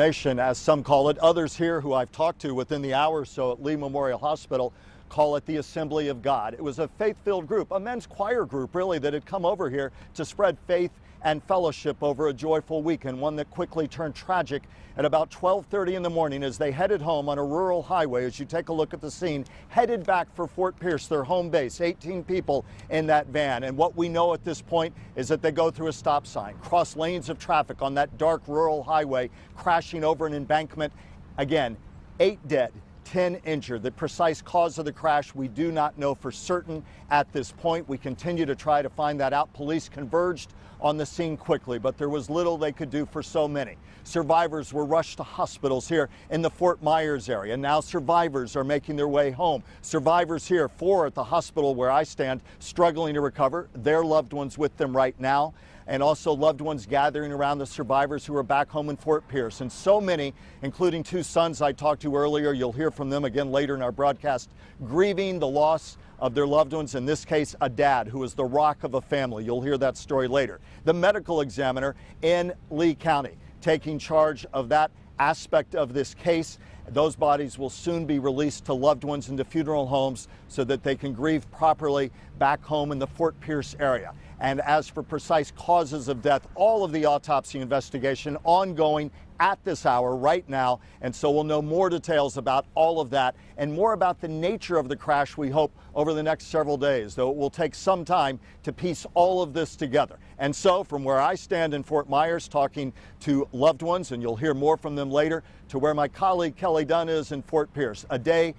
As some call it. Others here who I've talked to within the hour or so at Lee Memorial Hospital call it the Assembly of God. It was a faith-filled group, a men's choir group really, that had come over here to spread faith and fellowship over a joyful weekend, one that quickly turned tragic at about 12:30 in the morning as they headed home on a rural highway. As you take a look at the scene, headed back for Fort Pierce, their home base. 18 people in that van. And what we know at this point is that they go through a stop sign, cross lanes of traffic on that dark rural highway, crashing over an embankment. Again, 8 dead, 10 injured. The precise cause of the crash we do not know for certain at this point. We continue to try to find that out. Police converged on the scene quickly, but there was little they could do for so many. Survivors were rushed to hospitals here in the Fort Myers area. Now survivors are making their way home. Survivors here, 4 at the hospital where I stand, struggling to recover. Their loved ones with them right now. And also loved ones gathering around the survivors who are back home in Fort Pierce. And so many, including 2 sons I talked to earlier, you'll hear from them again later in our broadcast, grieving the loss of their loved ones, in this case a dad who is the rock of a family. You'll hear that story later. The medical examiner in Lee County taking charge of that aspect of this case. Those bodies will soon be released to loved ones into funeral homes so that they can grieve properly back home in the Fort Pierce area. And as for precise causes of death, all of the autopsy investigation ongoing at this hour right now. And so we'll know more details about all of that and more about the nature of the crash, we hope, over the next several days, though it will take some time to piece all of this together. And so from where I stand in Fort Myers talking to loved ones, and you'll hear more from them later, to where my colleague Kelly Dunn is in Fort Pierce, a day